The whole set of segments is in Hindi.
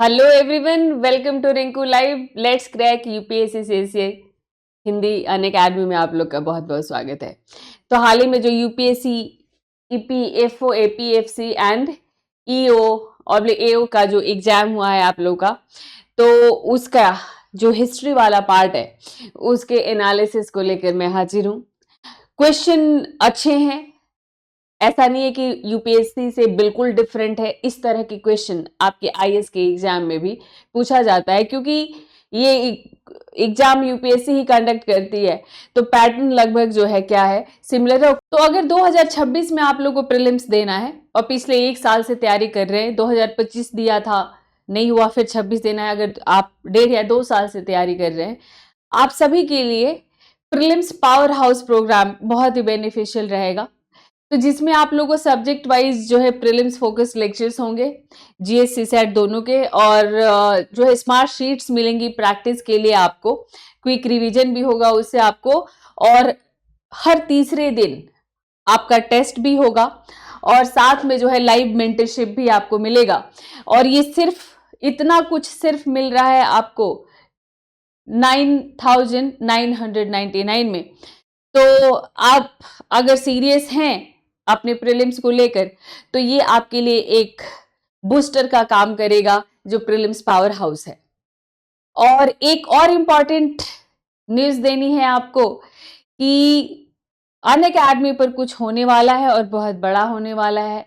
Hello everyone, welcome to Rinku live. Let's crack UPSC CSE Hindi Unacademy में आप लोग का बहुत बहुत स्वागत है। तो हाल ही में जो UPSC EPFO APFC and EO और एओ का जो एग्जाम हुआ है आप लोग का, तो उसका जो हिस्ट्री वाला पार्ट है उसके एनालिसिस को लेकर मैं हाजिर हूँ। क्वेश्चन अच्छे हैं, ऐसा नहीं है कि यूपीएससी से बिल्कुल डिफरेंट है। इस तरह के क्वेश्चन आपके आईएएस के एग्जाम में भी पूछा जाता है, क्योंकि ये एग्जाम यूपीएससी ही कंडक्ट करती है, तो पैटर्न लगभग जो है क्या है, सिमिलर है। तो अगर 2026 में आप लोगों को प्रीलिम्स देना है और पिछले एक साल से तैयारी कर रहे हैं, 2025 दिया था नहीं हुआ, फिर 26 देना है, अगर आप 1.5 या 2 साल से तैयारी कर रहे हैं, आप सभी के लिए प्रीलिम्स पावर हाउस प्रोग्राम बहुत ही बेनिफिशियल रहेगा। तो जिसमें आप लोगों को सब्जेक्ट वाइज जो है प्रीलिम्स फोकस लेक्चर्स होंगे, जीएस सीसैट दोनों के, और जो है स्मार्ट शीट्स मिलेंगी प्रैक्टिस के लिए आपको, क्विक रिवीजन भी होगा उससे आपको, और हर तीसरे दिन आपका टेस्ट भी होगा, और साथ में जो है लाइव मेंटरशिप भी आपको मिलेगा। और ये सिर्फ इतना कुछ सिर्फ मिल रहा है आपको 9,999 में। तो आप अगर सीरियस हैं अपने प्रीलिम्स को लेकर, तो ये आपके लिए एक बूस्टर का काम करेगा जो प्रीलिम्स पावर हाउस है। और एक और इम्पॉर्टेंट न्यूज देनी है आपको कि अनअकैडमी पर कुछ होने वाला है और बहुत बड़ा होने वाला है।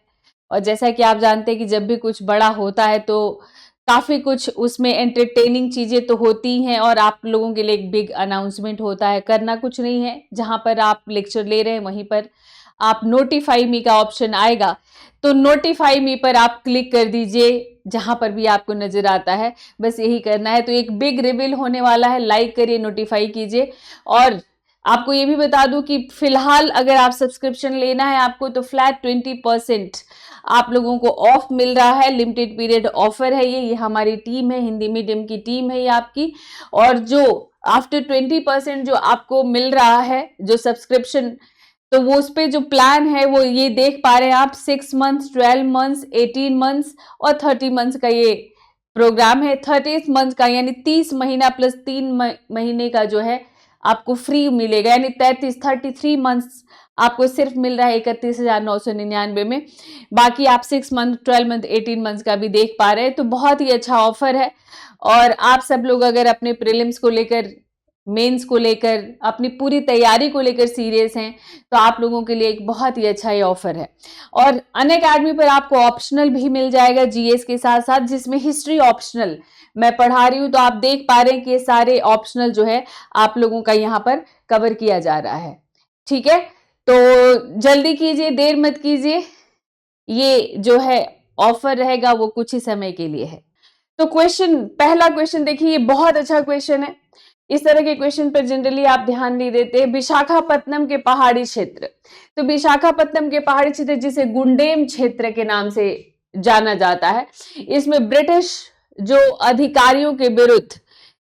और जैसा कि आप जानते हैं कि जब भी कुछ बड़ा होता है तो काफी कुछ उसमें एंटरटेनिंग चीजें तो होती हैं, और आप लोगों के लिए एक बिग अनाउंसमेंट होता है। करना कुछ नहीं है, जहां पर आप लेक्चर ले रहे हैं वहीं पर आप नोटिफाई मी का ऑप्शन आएगा, तो नोटिफाई मी पर आप क्लिक कर दीजिए, जहां पर भी आपको नजर आता है, बस यही करना है। तो एक बिग रिवील होने वाला है, लाइक करिए, नोटिफाई कीजिए। और आपको ये भी बता दूं कि फिलहाल अगर आप सब्सक्रिप्शन लेना है आपको, तो फ्लैट 20% आप लोगों को ऑफ मिल रहा है। लिमिटेड पीरियड ऑफर है ये हमारी टीम है, हिंदी मीडियम की टीम है ये आपकी। और जो आफ्टर 20% जो आपको मिल रहा है जो सब्सक्रिप्शन, तो वो उस पे जो प्लान है वो ये देख पा रहे हैं आप, 6 मंथ्स, 12 मंथ्स, 18 मंथ्स और 30 मंथ्स का ये प्रोग्राम है। 30 मंथ का यानी 30 महीना प्लस 3 महीने का जो है आपको फ्री मिलेगा, यानी 33 मंथ्स आपको सिर्फ मिल रहा है 31,999 में। बाकी आप 6 मंथ, 12 मंथ, 18 मंथ्स का भी देख पा रहे हैं, तो बहुत ही अच्छा ऑफर है। और आप सब लोग अगर अपने प्रीलिम्स को लेकर, मेंस को लेकर, अपनी पूरी तैयारी को लेकर सीरियस हैं, तो आप लोगों के लिए एक बहुत ही अच्छा ये ऑफर है। और अनअकैडमी पर आपको ऑप्शनल भी मिल जाएगा जीएस के साथ साथ, जिसमें हिस्ट्री ऑप्शनल मैं पढ़ा रही हूं, तो आप देख पा रहे हैं कि ये सारे ऑप्शनल जो है आप लोगों का यहाँ पर कवर किया जा रहा है। ठीक है, तो जल्दी कीजिए, देर मत कीजिए, ये जो है ऑफर रहेगा वो कुछ ही समय के लिए है। तो पहला क्वेश्चन देखिए, ये बहुत अच्छा क्वेश्चन है। इस तरह के क्वेश्चन पर जनरली आप ध्यान नहीं देते। विशाखापत्तनम के पहाड़ी क्षेत्र, तो विशाखापत्तनम के पहाड़ी क्षेत्र जिसे गुंडेम क्षेत्र के नाम से जाना जाता है, इसमें ब्रिटिश जो अधिकारियों के विरुद्ध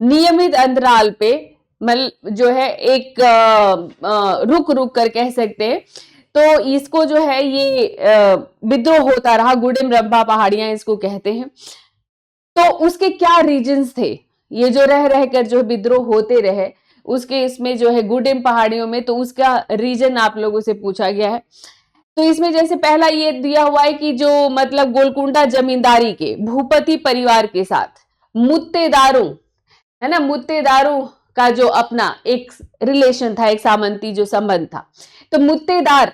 नियमित अंतराल पे जो है एक रुक रुक कर कह सकते हैं, तो इसको जो है ये विद्रोह होता रहा। गुडेम रंभा पहाड़ियां इसको कहते हैं। तो उसके क्या रीजंस थे, ये जो रह रहकर जो विद्रोह होते रहे उसके इसमें जो है गुडेम पहाड़ियों में, तो उसका रीजन आप लोगों से पूछा गया है। तो इसमें जैसे पहला ये दिया हुआ है कि जो मतलब गोलकुंडा जमींदारी के भूपति परिवार के साथ मुत्तेदारों, है ना, मुत्तेदारों का जो अपना एक रिलेशन था, एक सामंती जो संबंध था। तो मुत्तेदार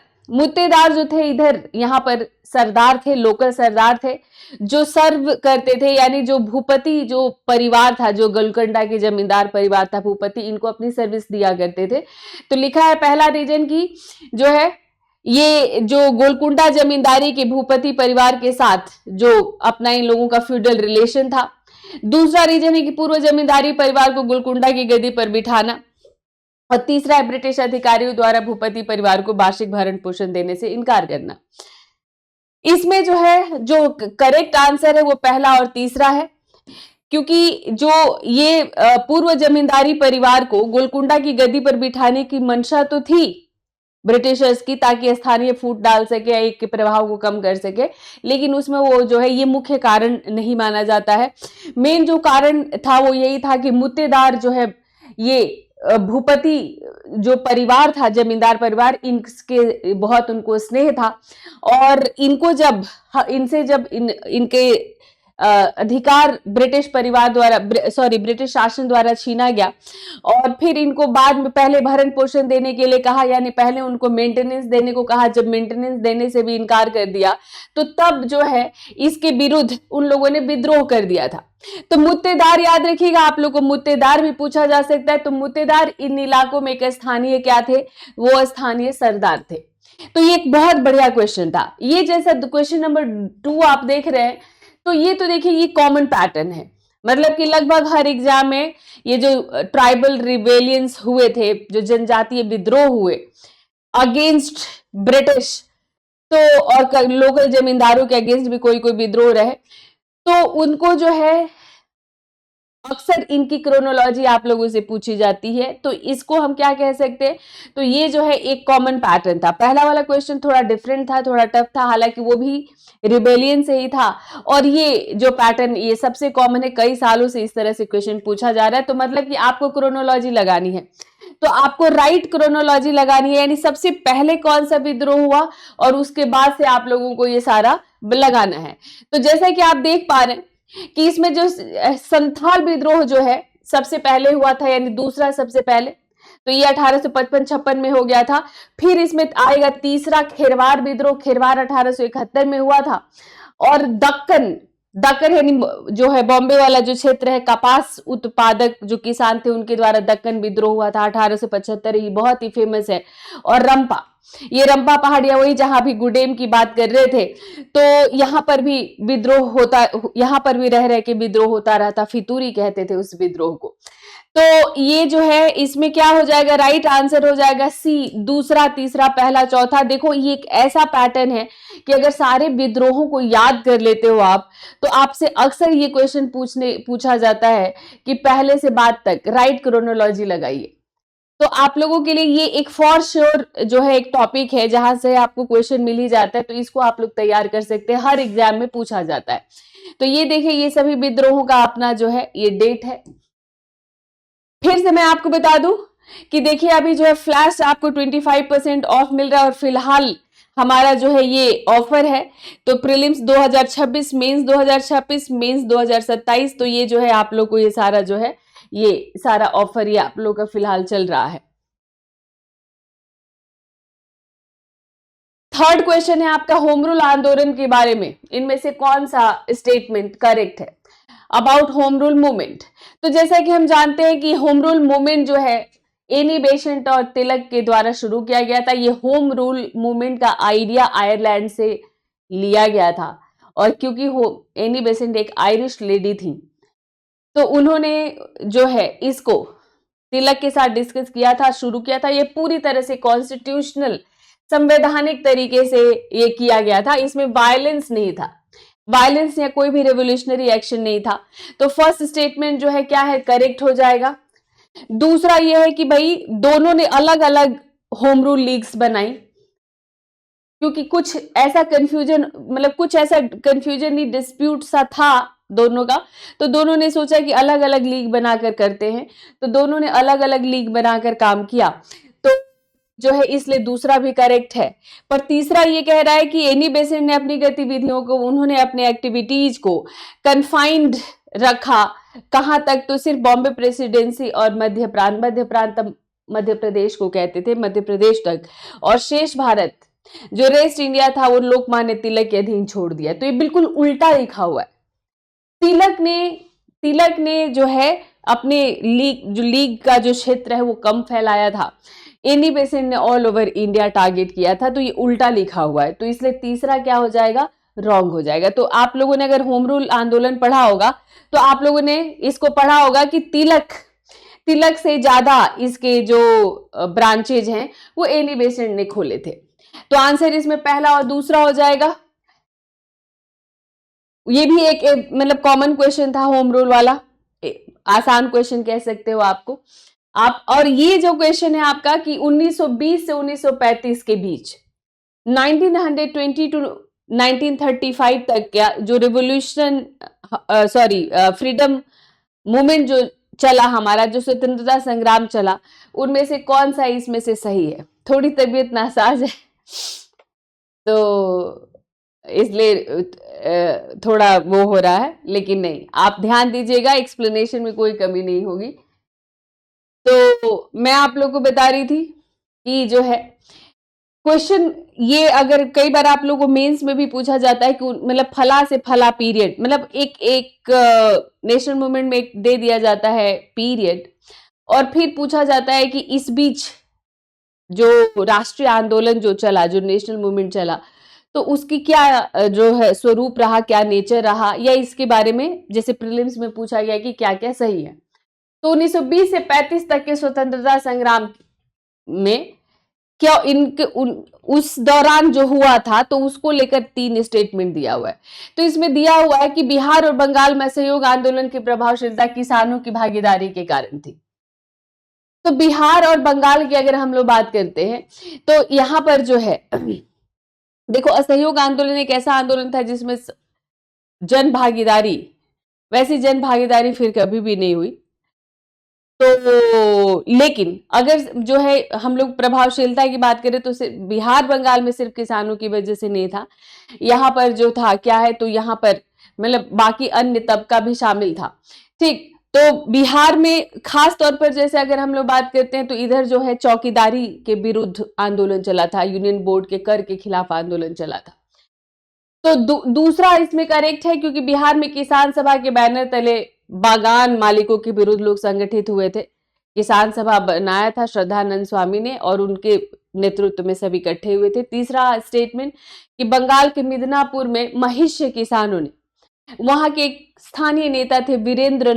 जो थे इधर यहाँ पर सरदार थे, लोकल सरदार थे जो सर्व करते थे, यानी जो भूपति जो परिवार था, जो गोलकुंडा के जमींदार परिवार था, भूपति, इनको अपनी सर्विस दिया करते थे। तो लिखा है पहला रीजन की जो है ये जो गोलकुंडा जमींदारी के भूपति परिवार के साथ जो अपना इन लोगों का फ्यूडल रिलेशन था। दूसरा रीजन है कि पूर्व जमींदारी परिवार को गोलकुंडा की गद्दी पर बिठाना। और तीसरा है ब्रिटिश अधिकारियों द्वारा भूपति परिवार को वार्षिक भरण पोषण देने से इनकार करना। इसमें जो है जो करेक्ट आंसर है वो पहला और तीसरा है, क्योंकि जो ये पूर्व जमींदारी परिवार को गोलकुंडा की गद्दी पर बिठाने की मंशा तो थी, ब्रिटिशर्स की, ताकि स्थानीय फूट डाल सके, एक के प्रभाव को कम कर सके, लेकिन उसमें वो जो है ये मुख्य कारण नहीं माना जाता है। मेन जो कारण था वो यही था कि मुत्तेदार जो है, ये भूपति जो परिवार था, जमींदार परिवार, इनके बहुत उनको स्नेह था, और इनको जब इनसे जब इनके अधिकार ब्रिटिश परिवार द्वारा ब्रिटिश शासन द्वारा छीना गया, और फिर इनको बाद में पहले भरण पोषण देने के लिए कहा, यानी पहले उनको मेंटेनेंस देने को कहा, जब मेंटेनेंस देने से भी इनकार कर दिया, तो तब जो है इसके विरुद्ध उन लोगों ने विद्रोह कर दिया था। तो मुत्तेदार याद रखिएगा, आप लोग को मुत्तेदार भी पूछा जा सकता है। तो मुत्तेदार इन इलाकों में एक स्थानीय क्या थे, वो स्थानीय सरदार थे। तो ये एक बहुत बढ़िया क्वेश्चन था। ये जैसा क्वेश्चन नंबर 2 आप देख रहे हैं, तो ये तो देखिए ये कॉमन पैटर्न है, मतलब कि लगभग हर एग्जाम में ये जो ट्राइबल रिबेलियंस हुए थे, जो जनजातीय विद्रोह हुए अगेंस्ट ब्रिटिश, तो और लोकल जमींदारों के अगेंस्ट भी कोई कोई विद्रोह रहे, तो उनको जो है अक्सर इनकी क्रोनोलॉजी आप लोगों से पूछी जाती है। तो इसको हम क्या कह सकते हैं, तो ये जो है एक कॉमन पैटर्न था। पहला वाला क्वेश्चन थोड़ा डिफरेंट था, थोड़ा टफ था, हालांकि वो भी रिबेलियन से ही था, और ये जो पैटर्न ये सबसे कॉमन है, कई सालों से इस तरह से क्वेश्चन पूछा जा रहा है। तो मतलब कि आपको क्रोनोलॉजी लगानी है, तो आपको राइट क्रोनोलॉजी लगानी है, यानी सबसे पहले कौन सा विद्रोह हुआ और उसके बाद से आप लोगों को ये सारा लगाना है। तो जैसा कि आप देख पा रहे हैं कि इसमें जो संथाल विद्रोह जो है सबसे पहले हुआ था, यानी दूसरा सबसे पहले, तो ये 1855-56 में हो गया था। फिर इसमें आएगा तीसरा खेरवार विद्रोह, खेरवार 1871 में हुआ था। और दक्कन यानी जो है बॉम्बे वाला जो क्षेत्र है, कपास उत्पादक जो किसान थे उनके द्वारा दक्कन विद्रोह हुआ था 1875, ये बहुत ही फेमस है। और रंपा, ये रंपा पहाड़िया वही जहां भी गुडेम की बात कर रहे थे, तो यहाँ पर भी विद्रोह होता, यहाँ पर भी रह के विद्रोह होता रहता, फितूरी कहते थे उस विद्रोह को। तो ये जो है इसमें क्या हो जाएगा, राइट आंसर हो जाएगा सी, दूसरा, तीसरा, पहला, चौथा। देखो ये एक ऐसा पैटर्न है कि अगर सारे विद्रोहों को याद कर लेते हो आप, तो आपसे अक्सर ये क्वेश्चन पूछा जाता है कि पहले से बाद तक राइट क्रोनोलॉजी लगाइए। तो आप लोगों के लिए ये एक फॉर श्योर जो है एक टॉपिक है जहां से आपको क्वेश्चन मिल ही जाता है, तो इसको आप लोग तैयार कर सकते हैं, हर एग्जाम में पूछा जाता है। तो ये देखिए ये सभी विद्रोहों का अपना जो है ये डेट है। फिर से मैं आपको बता दूं कि देखिए अभी जो है फ्लैश आपको 25% ऑफ मिल रहा है, और फिलहाल हमारा जो है ये ऑफर है। तो प्रीलिम्स 2026, मेंस 2026, मेंस 2027, तो ये जो है आप लोग को ये सारा जो है ये सारा ऑफर ये आप लोग का फिलहाल चल रहा है। थर्ड क्वेश्चन है आपका होम रूल आंदोलन के बारे में, इनमें से कौन सा स्टेटमेंट करेक्ट है अबाउट होम रूल मूवमेंट। तो जैसा कि हम जानते हैं कि होम रूल मूवमेंट जो है एनी बेसेंट और तिलक के द्वारा शुरू किया गया था। ये होम रूल मूवमेंट का आइडिया आयरलैंड से लिया गया था, और क्योंकि एनी बेसेंट एक आयरिश लेडी थी, तो उन्होंने जो है इसको तिलक के साथ डिस्कस किया था, शुरू किया था। ये पूरी तरह से कॉन्स्टिट्यूशनल संवैधानिक तरीके से ये किया गया था, इसमें वायलेंस नहीं था, वायलेंस या कोई भी रेवोल्यूशनरी एक्शन नहीं था। तो फर्स्ट स्टेटमेंट जो है क्या है, करेक्ट हो जाएगा। दूसरा ये है कि भाई दोनों ने अलग अलग होम रूल लीग्स बनाई, क्योंकि कुछ ऐसा कंफ्यूजन, मतलब कुछ ऐसा कंफ्यूजन नहीं, डिस्प्यूट सा था दोनों का, तो दोनों ने सोचा कि अलग अलग लीग बनाकर करते हैं, तो दोनों ने अलग अलग लीग बनाकर काम किया, तो जो है इसलिए दूसरा भी करेक्ट है। पर तीसरा ये कह रहा है कि एनी बेसेंट ने अपनी गतिविधियों को, उन्होंने अपने एक्टिविटीज को कन्फाइंड रखा, कहां तक, तो सिर्फ बॉम्बे प्रेसिडेंसी और मध्य प्रांत मध्य प्रदेश को कहते थे, मध्य प्रदेश तक, और शेष भारत जो रेस्ट इंडिया था वो लोकमान्य तिलक के अधीन छोड़ दिया। तो ये बिल्कुल उल्टा लिखा हुआ है। तिलक ने जो है अपने लीग का जो क्षेत्र है वो कम फैलाया था, एनी बेसेंट ने ऑल ओवर इंडिया टारगेट किया था, तो ये उल्टा लिखा हुआ है, तो इसलिए तीसरा क्या हो जाएगा, रॉन्ग हो जाएगा। तो आप लोगों ने अगर होम रूल आंदोलन पढ़ा होगा तो आप लोगों ने इसको पढ़ा होगा कि तिलक से ज्यादा इसके जो ब्रांचेज हैं वो एनी बेसेंट ने खोले थे। तो आंसर इसमें पहला और दूसरा हो जाएगा। ये भी एक मतलब कॉमन क्वेश्चन था होम रूल वाला, आसान क्वेश्चन कह सकते हो आपको। आप, और ये जो क्वेश्चन है आपका कि 1920 से 1935 के बीच, 1920 टू 1935 तक क्या जो रिवोल्यूशन, सॉरी फ्रीडम मूवमेंट जो चला हमारा, जो स्वतंत्रता संग्राम चला, उनमें से कौन सा इसमें से सही है? थोड़ी तबीयत नासाज है तो इसलिए थोड़ा वो हो रहा है, लेकिन नहीं, आप ध्यान दीजिएगा, एक्सप्लेनेशन में कोई कमी नहीं होगी। तो मैं आप लोग को बता रही थी कि जो है क्वेश्चन ये, अगर कई बार आप लोगों को मेंस में भी पूछा जाता है कि मतलब फला से फला पीरियड, मतलब एक नेशनल मूवमेंट में एक दे दिया जाता है पीरियड, और फिर पूछा जाता है कि इस बीच जो राष्ट्रीय आंदोलन जो चला, जो नेशनल मूवमेंट चला, तो उसकी क्या जो है स्वरूप रहा, क्या नेचर रहा, या इसके बारे में जैसे प्रीलिम्स में पूछा गया कि क्या क्या सही है। तो 1920 से 35 तक के स्वतंत्रता संग्राम में क्या इनके उस दौरान जो हुआ था, तो उसको लेकर 3 स्टेटमेंट दिया हुआ है। तो इसमें दिया हुआ है कि बिहार और बंगाल में असहयोग आंदोलन की प्रभावशीलता किसानों की भागीदारी के कारण थी। तो बिहार और बंगाल की अगर हम लोग बात करते हैं, तो यहां पर जो है देखो, असहयोग आंदोलन एक ऐसा आंदोलन था जिसमें जन भागीदारी, वैसी जन भागीदारी फिर कभी भी नहीं हुई। तो लेकिन अगर जो है हम लोग प्रभावशीलता की बात करें, तो बिहार बंगाल में सिर्फ किसानों की वजह से नहीं था, यहाँ पर जो था क्या है, तो यहाँ पर मतलब बाकी अन्य तबका भी शामिल था। ठीक, तो बिहार में खास तौर पर जैसे अगर हम लोग बात करते हैं, तो इधर जो है चौकीदारी के विरुद्ध आंदोलन चला था, यूनियन बोर्ड के कर के खिलाफ आंदोलन चला था। तो दूसरा इसमें करेक्ट है, क्योंकि बिहार में किसान सभा के बैनर तले बागान मालिकों के विरुद्ध लोग संगठित हुए थे। किसान सभा बनाया था श्रद्धानंद स्वामी ने, और उनके नेतृत्व में सब इकट्ठे हुए थे। तीसरा स्टेटमेंट कि बंगाल के मिदनापुर में महिष्य किसानों ने, वहां के एक स्थानीय नेता थे वीरेंद्र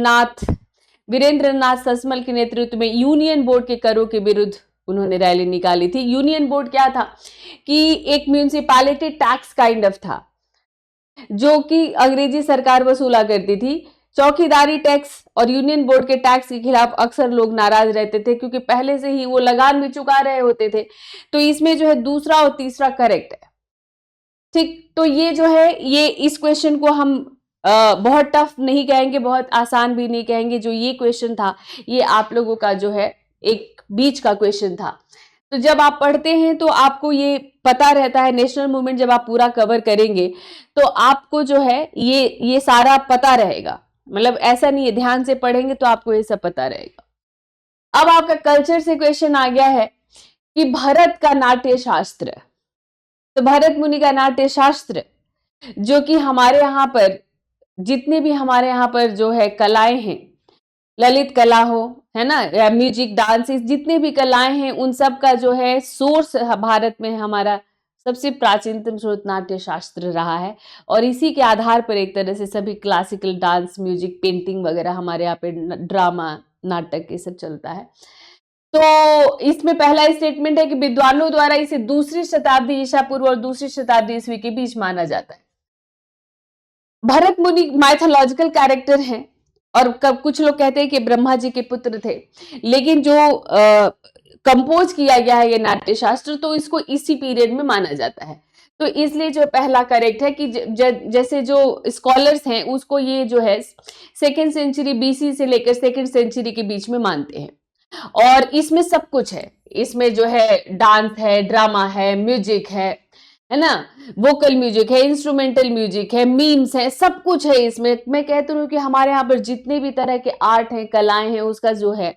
नाथ ससमल के नेतृत्व में यूनियन बोर्ड के करों के विरुद्ध उन्होंने रैली निकाली थी। यूनियन बोर्ड क्या था कि एक म्यूनिसिपैलिटी टैक्स काइंड ऑफ था, जो कि अंग्रेजी सरकार वसूला करती थी। चौकीदारी टैक्स और यूनियन बोर्ड के टैक्स के खिलाफ अक्सर लोग नाराज रहते थे, क्योंकि पहले से ही वो लगान भी चुका रहे होते थे। तो इसमें जो है दूसरा और तीसरा करेक्ट है। ठीक, तो ये जो है, ये इस क्वेश्चन को हम बहुत टफ नहीं कहेंगे, बहुत आसान भी नहीं कहेंगे। जो ये क्वेश्चन था, ये आप लोगों का जो है एक बीच का क्वेश्चन था। तो जब आप पढ़ते हैं तो आपको ये पता रहता है, नेशनल मूवमेंट जब आप पूरा कवर करेंगे तो आपको जो है ये सारा पता रहेगा। मतलब ऐसा नहीं है, ध्यान से पढ़ेंगे तो आपको ये सब पता रहेगा। अब आपका कल्चर से क्वेश्चन आ गया है कि भरत का नाट्य शास्त्र, तो भरत मुनि का नाट्य शास्त्र, जो कि हमारे यहाँ पर जितने भी हमारे यहाँ पर जो है कलाएं हैं, ललित कला हो, है ना, या म्यूजिक, डांस, जितने भी कलाएं हैं, उन सब का जो है सोर्स भारत में हमारा सबसे प्राचीनतम स्रोत नाट्य शास्त्र रहा है। और इसी के आधार पर एक तरह से सभी क्लासिकल डांस, म्यूजिक, पेंटिंग वगैरह हमारे यहाँ पे, ड्रामा, नाटक, ये सब चलता है। तो इसमें पहला स्टेटमेंट है कि विद्वानों द्वारा इसे 2री शताब्दी ईसा पूर्व और 2री शताब्दी ईस्वी के बीच माना जाता है। भरत मुनि माइथोलॉजिकल कैरेक्टर हैं, और कुछ लोग कहते हैं कि ब्रह्मा जी के पुत्र थे, लेकिन जो कंपोज किया गया है ये नाट्य शास्त्र, तो इसको इसी पीरियड में माना जाता है। तो इसलिए जो पहला करेक्ट है कि जैसे जो स्कॉलर्स हैं उसको ये जो है 2nd सेंचुरी बीसी से लेकर 2nd सेंचुरी के बीच में मानते हैं। और इसमें सब कुछ है, इसमें जो है डांस है, ड्रामा है, म्यूजिक है ना, वोकल म्यूजिक है, इंस्ट्रूमेंटल म्यूजिक है, मीम्स है, सब कुछ है इसमें। मैं कहती हूँ कि हमारे यहाँ पर जितने भी तरह के आर्ट हैं, कलाएं हैं, उसका जो है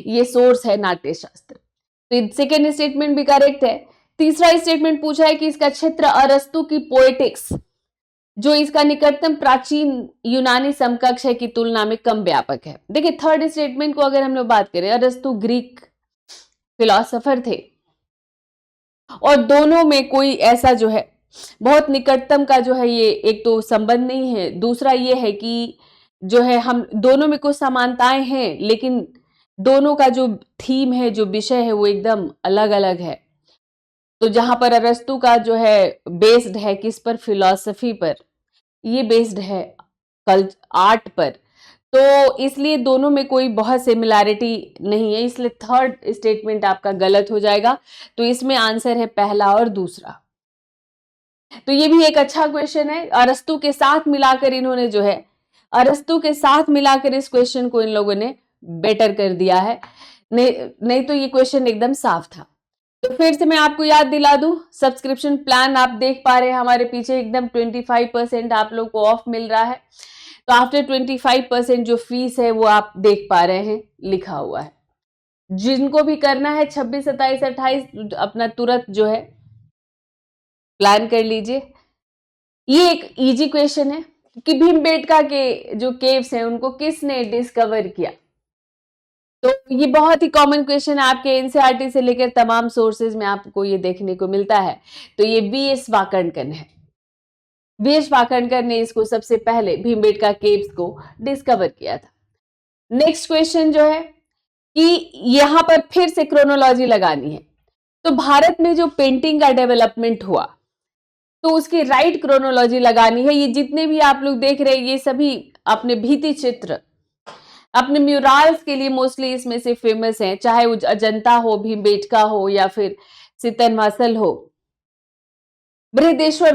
ये सोर्स है नाट्य शास्त्र। तो सेकेंड स्टेटमेंट भी करेक्ट है। तीसरा स्टेटमेंट पूछा है कि इसका क्षेत्र अरस्तु की पोएटिक्स, जो इसका निकटतम प्राचीन यूनानी समकक्ष है, की तुलना में कम व्यापक है। देखिए, थर्ड स्टेटमेंट को अगर हम लोग बात करें, अरस्तु ग्रीक फिलोसोफर थे, और दोनों में कोई ऐसा जो है बहुत निकटतम का जो है ये एक तो संबंध नहीं है। दूसरा ये है कि जो है हम दोनों में कुछ समानताएं हैं, लेकिन दोनों का जो थीम है, जो विषय है, वो एकदम अलग अलग है। तो जहां पर अरस्तु का जो है बेस्ड है किस पर, फिलॉसफी पर, ये बेस्ड है आर्ट पर। तो इसलिए दोनों में कोई बहुत सिमिलैरिटी नहीं है, इसलिए थर्ड स्टेटमेंट आपका गलत हो जाएगा। तो इसमें आंसर है पहला और दूसरा। तो ये भी एक अच्छा क्वेश्चन है। अरस्तु के साथ मिलाकर इन्होंने जो है, अरस्तु के साथ मिलाकर इस क्वेश्चन को इन लोगों ने बेटर कर दिया है, नहीं तो ये क्वेश्चन एकदम साफ था। तो फिर से मैं आपको याद दिला दूं, सब्सक्रिप्शन प्लान आप देख पा रहे हैं हमारे पीछे एकदम 25% आप लोग को ऑफ मिल रहा है। तो आफ्टर 25% जो फीस है वो आप देख पा रहे हैं लिखा हुआ है। जिनको भी करना है 26, 27, 28 अपना तुरंत जो है प्लान कर लीजिए। ये एक इजी क्वेश्चन है कि भीमबेटका के जो केव्स हैं उनको किसने डिस्कवर किया। तो ये बहुत ही कॉमन क्वेश्चन है, आपके एनसीईआरटी से लेकर तमाम सोर्सेज में आपको ये देखने को मिलता है। तो ये वीएस वाकणकर है। वीएस वाकणकर ने इसको सबसे पहले भीमबेटका केव्स को डिस्कवर किया था। नेक्स्ट क्वेश्चन जो है कि यहां पर फिर से क्रोनोलॉजी लगानी है। तो भारत में जो पेंटिंग का डेवलपमेंट हुआ तो उसकी राइट क्रोनोलॉजी लगानी है। ये जितने भी आप लोग देख रहे हैं ये सभी अपने भित्ति चित्र, अपने म्यूराल्स के लिए मोस्टली इसमें से फेमस हैं, चाहे वो अजंता हो, भीमबेटका हो या फिर सितनवासल हो। बृहदेश्वर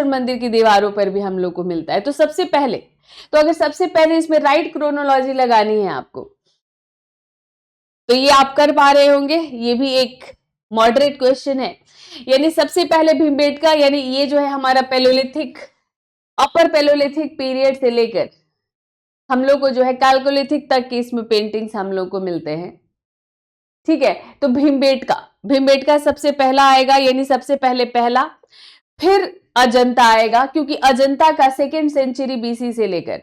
मंदिर की दीवारों पर भी हम लोग को मिलता है। तो सबसे पहले, तो अगर सबसे पहले इसमें राइट क्रोनोलॉजी लगानी है आपको, तो ये आप कर पा रहे होंगे। ये भी एक मॉडरेट क्वेश्चन है। यानी सबसे पहले भीमबेटका, यानी ये जो है हमारा पेलोलिथिक, अपर पेलोलिथिक पीरियड से लेकर हम लोग को जो है कैल्कोलिथिक तक की इसमें पेंटिंग्स हम लोग को मिलते हैं। ठीक है, तो भीमबेटका सबसे पहला आएगा, यानी सबसे पहले पहला। फिर अजंता आएगा, क्योंकि अजंता का 2nd सेंचुरी बीसी से लेकर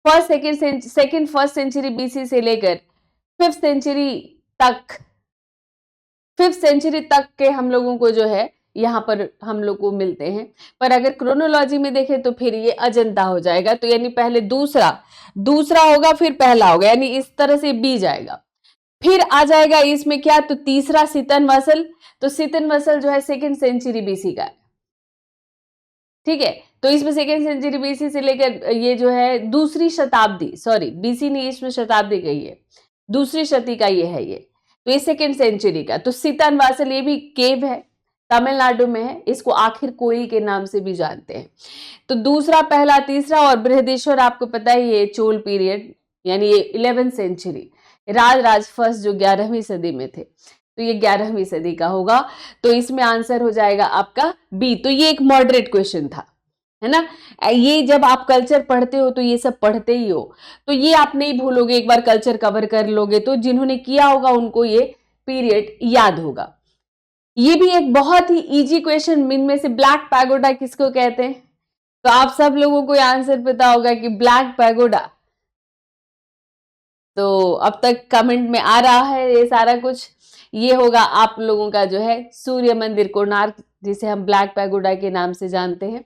फर्स्ट सेंचुरी बीसी से लेकर 5th सेंचुरी तक के हम लोगों को जो है यहाँ पर हम लोग को मिलते हैं। पर अगर क्रोनोलॉजी में देखें तो फिर ये अजंता हो जाएगा। तो यानी पहले दूसरा होगा, फिर पहला होगा, यानी इस तरह से बी जाएगा। फिर आ जाएगा इसमें क्या, तो तीसरा सितनवासल। तो सितनवासल जो है 2nd सेंचुरी बीसी का है। ठीक है, तो इसमें 2nd सेंचुरी बीसी से लेकर ये जो है दूसरी शताब्दी, सॉरी बीसी नहीं, इसमें शताब्दी गई है, दूसरी शती का ये है ये। तो ये 2nd सेंचुरी का। तो सितनवासल ये भी केव है, तमिलनाडु में है, इसको आखिर कोई के नाम से भी जानते हैं। तो दूसरा, पहला, तीसरा। और बृहदेश्वर आपको पता है ये चोल पीरियड, यानी ये 11th सेंचुरी, राज फर्स्ट जो 11वीं सदी में थे, तो ये 11वीं सदी का होगा। तो इसमें आंसर हो जाएगा आपका बी। तो ये एक मॉडरेट क्वेश्चन था, है ना। ये जब आप कल्चर पढ़ते हो तो ये सब पढ़ते ही हो, तो ये आप नहीं भूलोगे। एक बार कल्चर कवर कर लोगे तो जिन्होंने किया होगा उनको ये पीरियड याद होगा। ये भी एक बहुत ही इजी क्वेश्चन, इनमें से ब्लैक पैगोडा किसको कहते हैं। तो आप सब लोगों को आंसर पता होगा कि ब्लैक पैगोडा, तो अब तक कमेंट में आ रहा है ये सारा कुछ, ये होगा आप लोगों का जो है सूर्य मंदिर कोणार्क, जिसे हम ब्लैक पैगोडा के नाम से जानते हैं।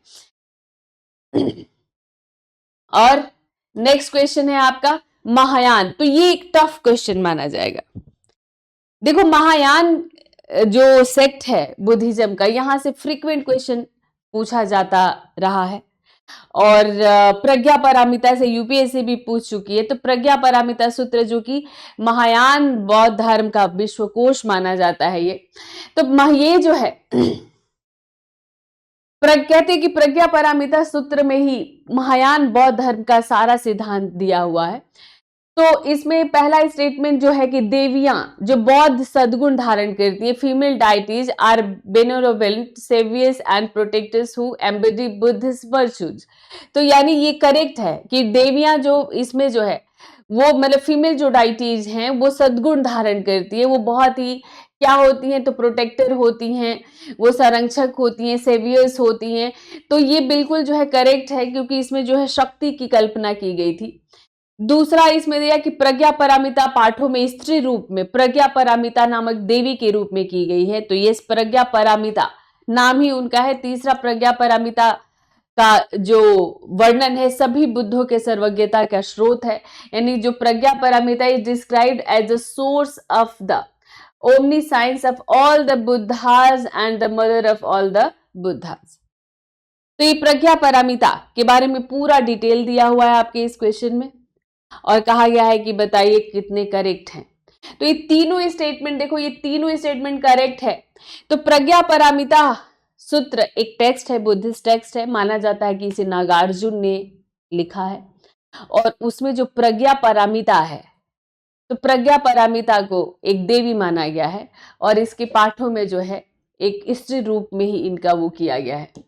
और नेक्स्ट क्वेश्चन है आपका महायान। तो ये एक टफ क्वेश्चन माना जाएगा। देखो, महायान जो सेक्ट है बुद्धिज्म का, यहां से फ्रीक्वेंट क्वेश्चन पूछा जाता रहा है। और प्रज्ञा पारमिता से यूपीएससी भी पूछ चुकी है। तो प्रज्ञा पारमिता सूत्र जो कि महायान बौद्ध धर्म का विश्वकोश माना जाता है ये। तो ये जो है कहते हैं कि प्रज्ञा पारमिता सूत्र में ही महायान बौद्ध धर्म का सारा सिद्धांत दिया हुआ है। तो इसमें पहला स्टेटमेंट जो है कि देवियां जो बौद्ध सद्गुण धारण करती है, फीमेल डाइटीज आर बेनेवोलेंट, सेवियस and protectors who embody Buddhist virtues. तो यानी ये करेक्ट है कि देवियां जो इसमें जो है वो मतलब फीमेल जो डाइटीज हैं वो सद्गुण धारण करती है, वो बहुत ही क्या होती हैं, तो प्रोटेक्टर होती हैं, वो संरक्षक होती हैं, सेवियर्स होती हैं। तो ये बिल्कुल जो है करेक्ट है, क्योंकि इसमें जो है शक्ति की कल्पना की गई थी। दूसरा इसमें दिया कि प्रज्ञा पारमिता पाठों में स्त्री रूप में प्रज्ञा पारमिता नामक देवी के रूप में की गई है। तो ये प्रज्ञा पारमिता नाम ही उनका है। तीसरा, प्रज्ञा पारमिता का जो वर्णन है सभी बुद्धों के सर्वज्ञता का स्रोत है, यानी जो Prajna Paramita is described as the source of the omniscience of all the Buddhas and the mother of all the Buddhas. तो ये प्रज्ञा पारमिता के बारे में पूरा डिटेल दिया हुआ है आपके इस क्वेश्चन में, और कहा गया है कि बताइए कितने करेक्ट हैं। तो ये तीनों स्टेटमेंट देखो, ये तीनों स्टेटमेंट करेक्ट है। तो प्रज्ञा पारमिता सूत्र एक टेक्स्ट है, बुद्धिस्ट टेक्स्ट है, माना जाता है कि इसे नागार्जुन ने लिखा है। और उसमें जो प्रज्ञा पारमिता है, तो प्रज्ञा पारमिता को एक देवी माना गया है, और इसके पाठों में जो है एक स्त्री रूप में ही इनका वो किया गया है,